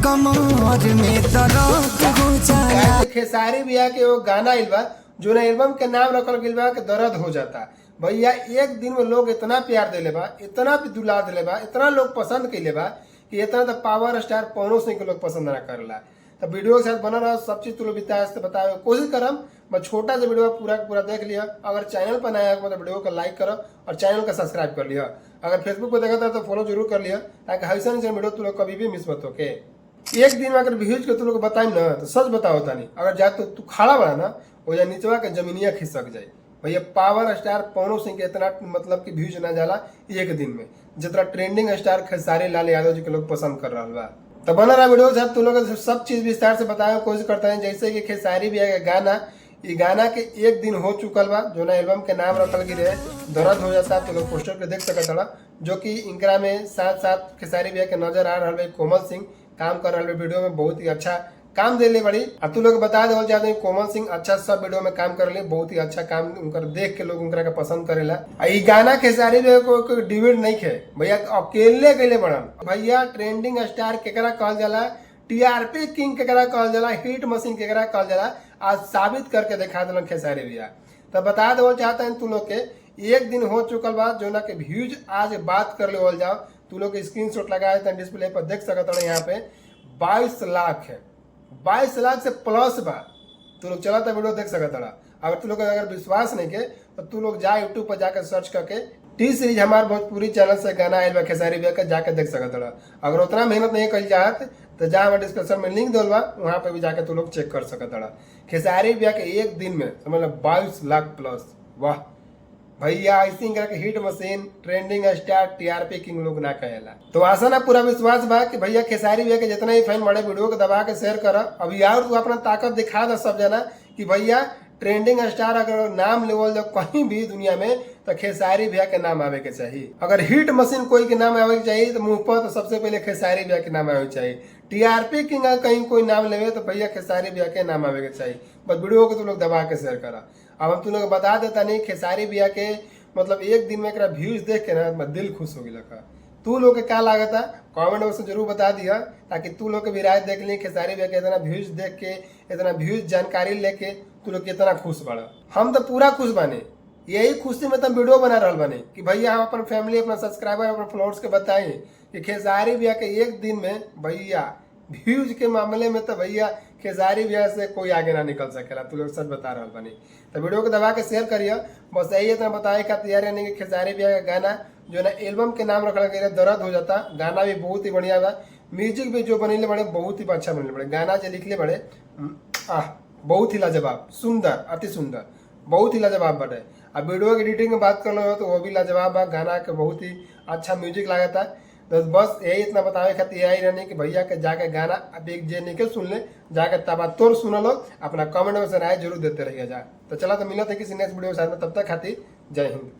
कमर में दर्द हो जाला। खेसारी भैया के वो गाना आइल बा जो ना एल्बम के नाम रखल गइल बा कि दर्द हो जाता। भैया एक दिन में लोग इतना प्यार देले बा, इतना दुलार देले बा, इतना लोग पसंद कइले बा कि इतना तो पावर स्टार पवनो सिंह के लोग पसंद ना करला। तो वीडियो के साथ बना रहा, सब चीज तुम विस्तार से बतावे कोशिश करम। मैं छोटा सा वीडियो पूरा पूरा देख लिया। अगर चैनल पर नया है तो वीडियो को लाइक करो और चैनल को सब्सक्राइब कर लिया। अगर फेसबुक पर देखा था तो फॉलो जरूर कर लिया, ताकि ऐसा वीडियो तुम लोग कभी भी मिस मत होके। एक दिन में अगर व्यूज के तुम लोग बताई ना तो सच बताओ तानी, अगर जा तो तू खड़ा बड़ा ना वो जा नीचवा के जमीनिया खिसक जाए। भैया पावर स्टार पवनो सिंह के इतना मतलब कि व्यूज ना जाला एक दिन में, जितना ट्रेंडिंग स्टार खेसारी लाल यादव जी के लोग पसंद कर रहा बा। तो बना रहा वीडियो साहब तुम लोग सब चीज विस्तार से बताने की कोशिश करते हैं। जैसे कि खेसारी भी है गाना, ये गाना के एक दिन हो चुकल बा जो ना एल्बम के नाम रखल गिरे दर्द हो जाता। तो लोग पोस्टर पे देख सकता, जो कि इनकरा में साथ साथ खेसारी भैया के नजर आ रहा है कोमल सिंह काम कर रहा है वीडियो में, बहुत ही अच्छा काम देले बड़ी। अब तू लोग बता दे चाहते हैं कोमल सिंह अच्छा सब वीडियो में काम कर ले, बहुत ही अच्छा काम उनका देख के लोग उनका के पसंद करेला। ई गाना खेसारी भैया को डिबेट नहीं खे भैया, अकेले गए बड़न भैया। ट्रेंडिंग स्टार केकरा कहल जाला, टीआरपी किंग केकरा कहल जाला, हिट मशीन केकरा कहल जाला, आज साबित करके दिखा दिलन खेसारी भैया। तो बता दो चाहते हैं तू लोग के एक दिन हो चुकल बा जो ना के व्यूज आज बात कर ले जाओ। तू लोग स्क्रीनशॉट लगाए थे डिस्प्ले पर देख सकते हो, यहाँ पे 22 लाख है, 22 लाख से प्लस बा। तू लोग चला था वीडियो देख सकता। अगर तू लोग अगर विश्वास नहीं के तो तू लोग जा यूट्यूब पर जाकर सर्च करके टी सीरीज हमारे भोजपुरी चैनल से गाना आयल बा खेसारी भैया का, जाके देख सकता। अगर उतना मेहनत नहीं कर चाहत तो जा हमारे डिस्क्रिप्शन में लिंक दोल बा, वहां पे भी जाके तू लोग चेक कर सकता। खेसारी भैया के एक दिन में समझ लो 22 लाख प्लस। वाह भैया, ऐसी करके hit machine trending star TRP king लोग ना कहेला। तो आशा ना पूरा विश्वास बा कि भैया खेसारी भैया के जितना ही फैन बड़े वीडियो को दबा के शेयर कर। अभी और तू अपना ताकत दिखा दे सब जना कि भैया ट्रेंडिंग स्टार अगर नाम लेवल जब कहीं भी दुनिया में तो खेसारी भैया के नाम आवे के चाहिए। अगर हिट मशीन कोई के नाम आवे के चाहिए तो मुंह पर तो सबसे पहले खेसारी भैया के नाम आवे के चाहिए। टीआरपी किंग कहीं कोई नाम लेवे तो भैया खेसारी भैया के नाम आवे के चाहिए। बस वीडियो को तू लोग दबा के शेयर करा। अब हम तू लोग बता देता नहीं खेसारी भैया के मतलब एक दिन में एक व्यूज देख के ना दिल खुश हो गया। तू लोग के क्या लागत है कमेंट बॉक्स में जरूर बता दिया, ताकि तू लोग के भी राय देख ली खेसारी भैया के इतना व्यूज देख के, इतना व्यूज जानकारी लेके तू लोग कितना खुश बड़ा। हम तो पूरा खुश बने, यही खुशी में तो वीडियो बना रहा बने कि भैया हम अपन फैमिली अपना सब्सक्राइबर अपने फॉलोअर्स के बताएं कि खेसारी भैया के एक दिन में भैया व्यूज के मामले में तो भैया खेसारी भैया से कोई आगे ना निकल सकेला। तू लोग सच बता रहा बनी। तो वीडियो को दबा के शेयर करिए। बस यही इतना बताए का तैयारी नहीं कि खेसारी भैया का गाना जो ना एल्बम के नाम रखा गया दर्द हो जाता। गाना भी बहुत ही बढ़िया बा, म्यूजिक भी जो बनेले बड़े बहुत ही अच्छा बनेले बड़े, गाना जो लिखले बड़े बहुत ही लाजवाब, सुंदर, अति सुंदर, बहुत ही लाजवाब बटे। अब वीडियो की एडिटिंग की बात कर लो तो वो भी लाजवाब बा, गाना के बहुत ही अच्छा म्यूजिक लागता। तो बस यही इतना बतावे खातिर यही रहने कि भैया के जाके गाना अब एक जे निकल सुन ले, जाके तबा तोड़ सुन लो, अपना कमेंट में से राय जरूर देते रहिए जा। तो चला तो मिला था किसी नेक्स्ट वीडियो के साथ में, तब तक खातिर जय हिंद।